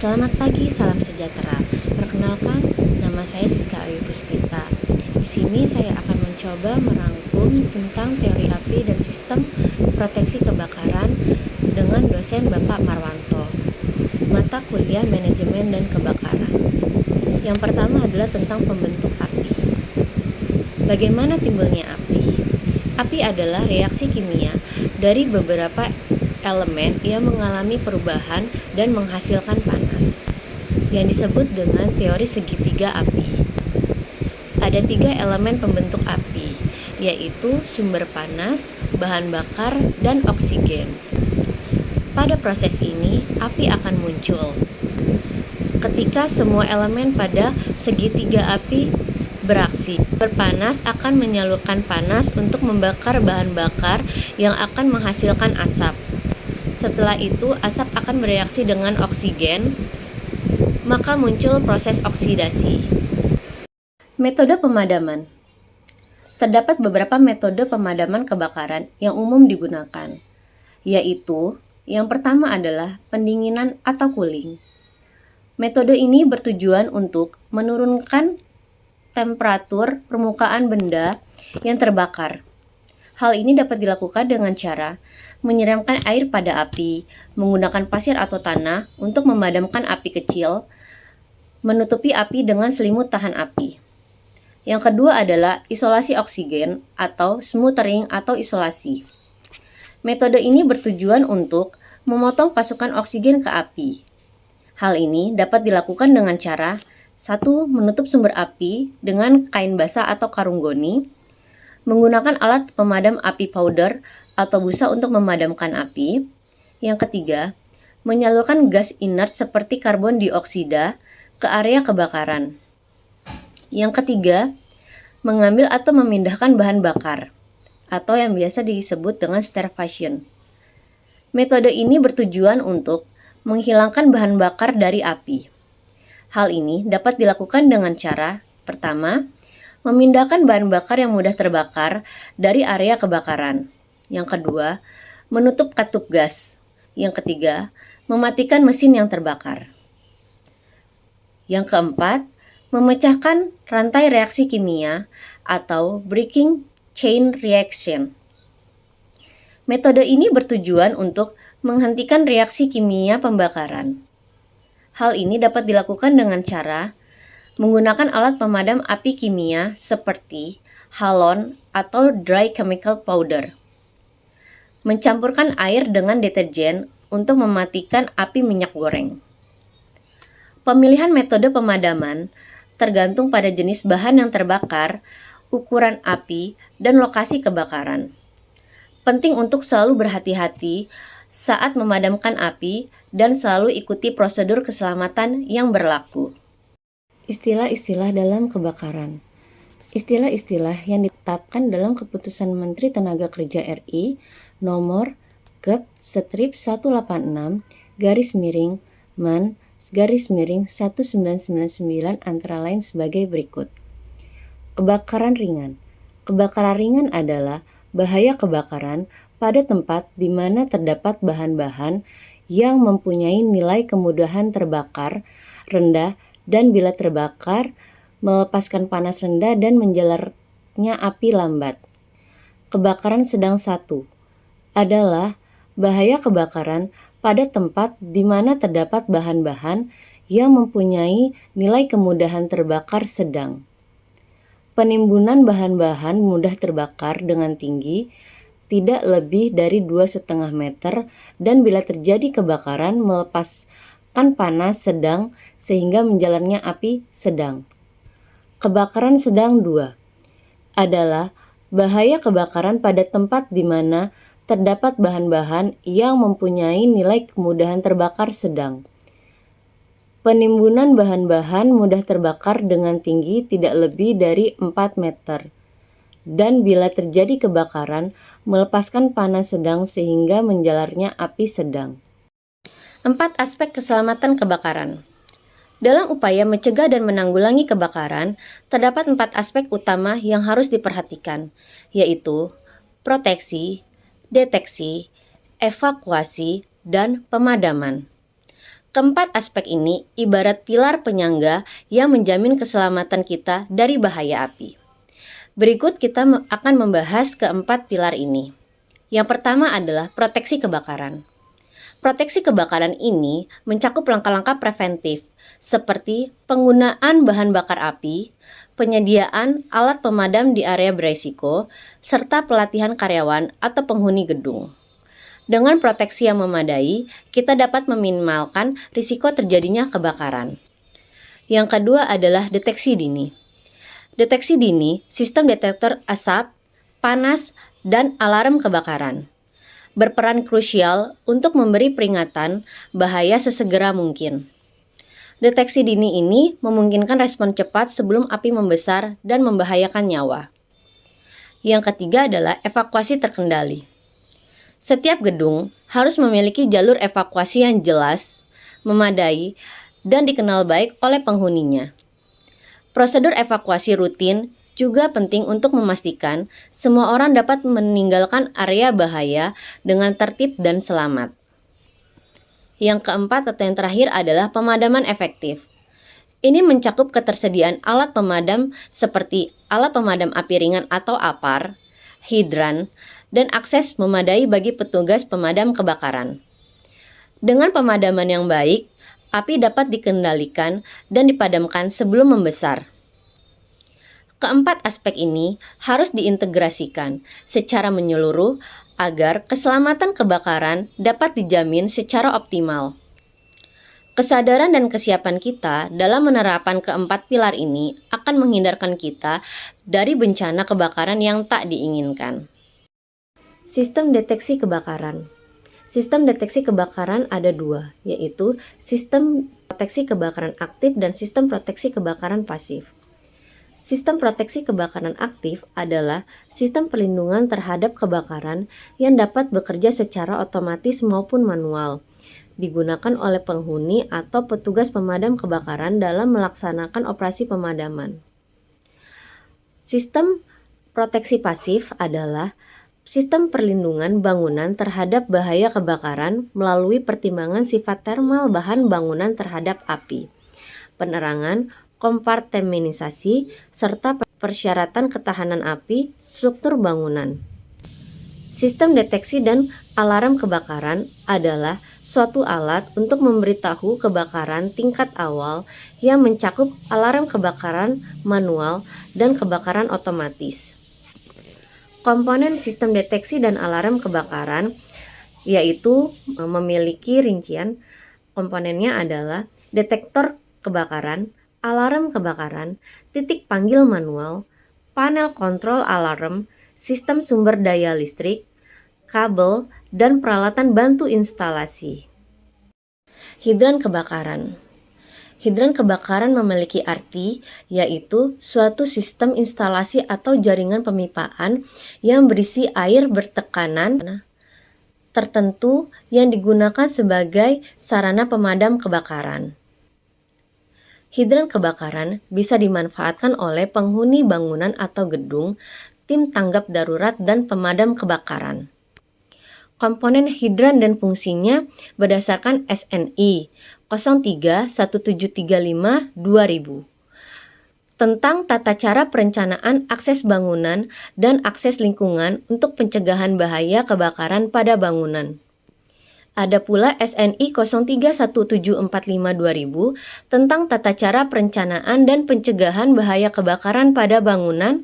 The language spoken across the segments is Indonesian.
Selamat pagi, salam sejahtera. Perkenalkan, nama saya Siska Ayu Puspita. Di sini saya akan mencoba merangkum tentang teori api dan sistem proteksi kebakaran dengan dosen Bapak Marwanto, mata kuliah manajemen dan kebakaran. Yang pertama adalah tentang pembentuk api. Bagaimana timbulnya api? Api adalah reaksi kimia dari beberapa elemen yang mengalami perubahan dan menghasilkan panas, yang disebut dengan teori segitiga api. Ada 3 elemen pembentuk api, yaitu sumber panas, bahan bakar, dan oksigen. Pada proses ini, api akan muncul ketika semua elemen pada segitiga api beraksi. Berpanas akan menyalurkan panas untuk membakar bahan bakar yang akan menghasilkan asap. Setelah itu, asap akan bereaksi dengan oksigen, maka muncul proses oksidasi. Metode pemadaman. Terdapat beberapa metode pemadaman kebakaran yang umum digunakan, yaitu yang pertama adalah pendinginan atau cooling. Metode ini bertujuan untuk menurunkan temperatur permukaan benda yang terbakar. Hal ini dapat dilakukan dengan cara menyiramkan air pada api, menggunakan pasir atau tanah untuk memadamkan api kecil, menutupi api dengan selimut tahan api. Yang kedua adalah isolasi oksigen atau smothering atau isolasi. Metode ini bertujuan untuk memotong pasukan oksigen ke api. Hal ini dapat dilakukan dengan cara 1. Menutup sumber api dengan kain basah atau karung goni, menggunakan alat pemadam api powder atau busa untuk memadamkan api. Yang ketiga, menyalurkan gas inert seperti karbon dioksida ke area kebakaran. Yang ketiga, mengambil atau memindahkan bahan bakar, atau yang biasa disebut dengan starvation. Metode ini bertujuan untuk menghilangkan bahan bakar dari api. Hal ini dapat dilakukan dengan cara, pertama, memindahkan bahan bakar yang mudah terbakar dari area kebakaran. Yang kedua, menutup katup gas. Yang ketiga, mematikan mesin yang terbakar. Yang keempat, memecahkan rantai reaksi kimia atau breaking chain reaction. Metode ini bertujuan untuk menghentikan reaksi kimia pembakaran. Hal ini dapat dilakukan dengan cara menggunakan alat pemadam api kimia seperti halon atau dry chemical powder. Mencampurkan air dengan deterjen untuk mematikan api minyak goreng. Pemilihan metode pemadaman tergantung pada jenis bahan yang terbakar, ukuran api, dan lokasi kebakaran. Penting untuk selalu berhati-hati saat memadamkan api dan selalu ikuti prosedur keselamatan yang berlaku. Istilah-istilah dalam kebakaran. Istilah-istilah yang ditetapkan dalam Keputusan Menteri Tenaga Kerja RI nomor Kep/16/Men/1999 antara lain sebagai berikut. Kebakaran ringan. Kebakaran ringan adalah bahaya kebakaran pada tempat di mana terdapat bahan-bahan yang mempunyai nilai kemudahan terbakar rendah dan bila terbakar melepaskan panas rendah dan menjalarnya api lambat. Kebakaran sedang 1 adalah bahaya kebakaran pada tempat di mana terdapat bahan-bahan yang mempunyai nilai kemudahan terbakar sedang. Penimbunan bahan-bahan mudah terbakar dengan tinggi tidak lebih dari 2,5 meter dan bila terjadi kebakaran melepaskan panas sedang sehingga menjalarnya api sedang. Kebakaran sedang 2 adalah bahaya kebakaran pada tempat di mana terdapat bahan-bahan yang mempunyai nilai kemudahan terbakar sedang. Penimbunan bahan-bahan mudah terbakar dengan tinggi tidak lebih dari 4 meter. Dan bila terjadi kebakaran, melepaskan panas sedang sehingga menjalarnya api sedang. 4 aspek keselamatan kebakaran. Dalam upaya mencegah dan menanggulangi kebakaran, terdapat 4 aspek utama yang harus diperhatikan, yaitu proteksi, deteksi, evakuasi, dan pemadaman. Keempat aspek ini ibarat pilar penyangga yang menjamin keselamatan kita dari bahaya api. Berikut kita akan membahas keempat pilar ini. Yang pertama adalah proteksi kebakaran. Proteksi kebakaran ini mencakup langkah-langkah preventif seperti penggunaan bahan bakar api, penyediaan alat pemadam di area beresiko, serta pelatihan karyawan atau penghuni gedung. Dengan proteksi yang memadai, kita dapat meminimalkan risiko terjadinya kebakaran. Yang kedua adalah deteksi dini. Deteksi dini, sistem detektor asap, panas, dan alarm kebakaran berperan krusial untuk memberi peringatan bahaya sesegera mungkin. Deteksi dini ini memungkinkan respon cepat sebelum api membesar dan membahayakan nyawa. Yang ketiga adalah evakuasi terkendali. Setiap gedung harus memiliki jalur evakuasi yang jelas, memadai, dan dikenal baik oleh penghuninya. Prosedur evakuasi rutin juga penting untuk memastikan semua orang dapat meninggalkan area bahaya dengan tertib dan selamat. Yang keempat atau yang terakhir adalah pemadaman efektif. Ini mencakup ketersediaan alat pemadam seperti alat pemadam api ringan atau APAR, hidran, dan akses memadai bagi petugas pemadam kebakaran. Dengan pemadaman yang baik, api dapat dikendalikan dan dipadamkan sebelum membesar. Keempat aspek ini harus diintegrasikan secara menyeluruh agar keselamatan kebakaran dapat dijamin secara optimal. Kesadaran dan kesiapan kita dalam menerapkan keempat pilar ini akan menghindarkan kita dari bencana kebakaran yang tak diinginkan. Sistem deteksi kebakaran. Sistem deteksi kebakaran ada dua, yaitu sistem proteksi kebakaran aktif dan sistem proteksi kebakaran pasif. Sistem proteksi kebakaran aktif adalah sistem perlindungan terhadap kebakaran yang dapat bekerja secara otomatis maupun manual, digunakan oleh penghuni atau petugas pemadam kebakaran dalam melaksanakan operasi pemadaman. Sistem proteksi pasif adalah sistem perlindungan bangunan terhadap bahaya kebakaran melalui pertimbangan sifat termal bahan bangunan terhadap api, penerangan, kompartemenisasi, serta persyaratan ketahanan api struktur bangunan. Sistem deteksi dan alarm kebakaran adalah suatu alat untuk memberitahu kebakaran tingkat awal yang mencakup alarm kebakaran manual dan kebakaran otomatis. Komponen sistem deteksi dan alarm kebakaran yaitu memiliki rincian. Komponennya adalah detektor kebakaran, alarm kebakaran, titik panggil manual, panel kontrol alarm, sistem sumber daya listrik, kabel, dan peralatan bantu instalasi. Hidran kebakaran. Hidran kebakaran memiliki arti, yaitu suatu sistem instalasi atau jaringan pemipaan yang berisi air bertekanan tertentu yang digunakan sebagai sarana pemadam kebakaran. Hidran kebakaran bisa dimanfaatkan oleh penghuni bangunan atau gedung, tim tanggap darurat, dan pemadam kebakaran. Komponen hidran dan fungsinya berdasarkan SNI 03-1735-2000 tentang tata cara perencanaan akses bangunan dan akses lingkungan untuk pencegahan bahaya kebakaran pada bangunan. Ada pula SNI 03-1745-2000 tentang tata cara perencanaan dan pencegahan bahaya kebakaran pada bangunan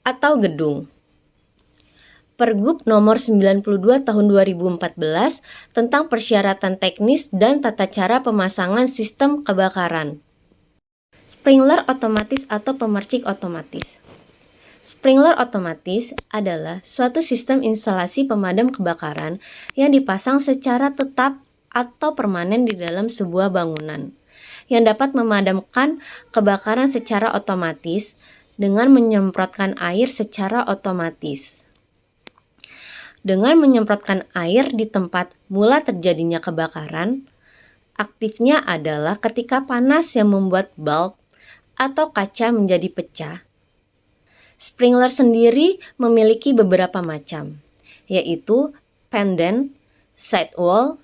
atau gedung. Pergub nomor 92 tahun 2014 tentang persyaratan teknis dan tata cara pemasangan sistem kebakaran. Sprinkler otomatis atau pemercik otomatis. Sprinkler otomatis adalah suatu sistem instalasi pemadam kebakaran yang dipasang secara tetap atau permanen di dalam sebuah bangunan, yang dapat memadamkan kebakaran secara otomatis dengan menyemprotkan air secara otomatis. Dengan menyemprotkan air di tempat mula terjadinya kebakaran, aktifnya adalah ketika panas yang membuat bulb atau kaca menjadi pecah. Sprinkler sendiri memiliki beberapa macam, yaitu pendant, sidewall,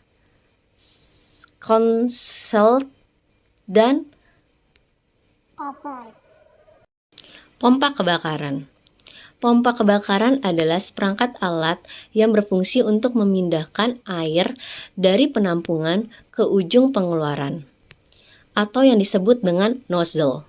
konslet, dan pompa kebakaran. Pompa kebakaran adalah seperangkat alat yang berfungsi untuk memindahkan air dari penampungan ke ujung pengeluaran, atau yang disebut dengan nozzle.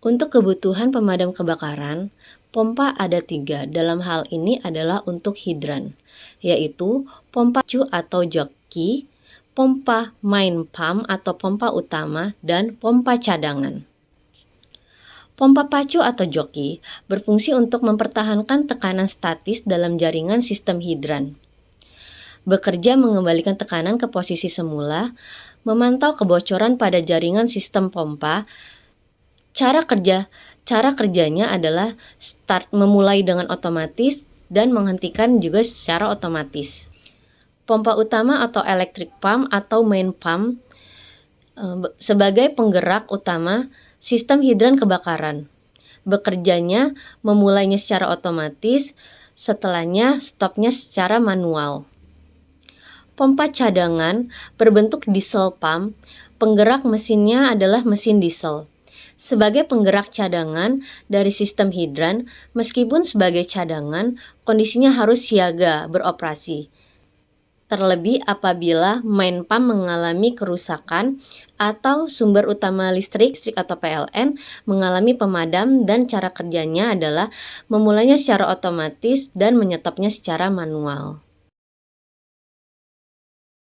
Untuk kebutuhan pemadam kebakaran, pompa ada 3. Dalam hal ini adalah untuk hidran, yaitu pompa pacu atau joki, pompa main pump atau pompa utama, dan pompa cadangan. Pompa pacu atau joki berfungsi untuk mempertahankan tekanan statis dalam jaringan sistem hidran. Bekerja mengembalikan tekanan ke posisi semula, memantau kebocoran pada jaringan sistem pompa. Cara kerjanya adalah memulai dengan otomatis dan menghentikan juga secara otomatis. Pompa utama atau electric pump atau main pump sebagai penggerak utama sistem hidran kebakaran. Bekerjanya memulainya secara otomatis, setelahnya stopnya secara manual. Pompa cadangan berbentuk diesel pump, penggerak mesinnya adalah mesin diesel. Sebagai penggerak cadangan dari sistem hidran, meskipun sebagai cadangan, kondisinya harus siaga beroperasi. Terlebih apabila main pump mengalami kerusakan atau sumber utama listrik atau PLN mengalami pemadam, dan cara kerjanya adalah memulainya secara otomatis dan menyetopnya secara manual.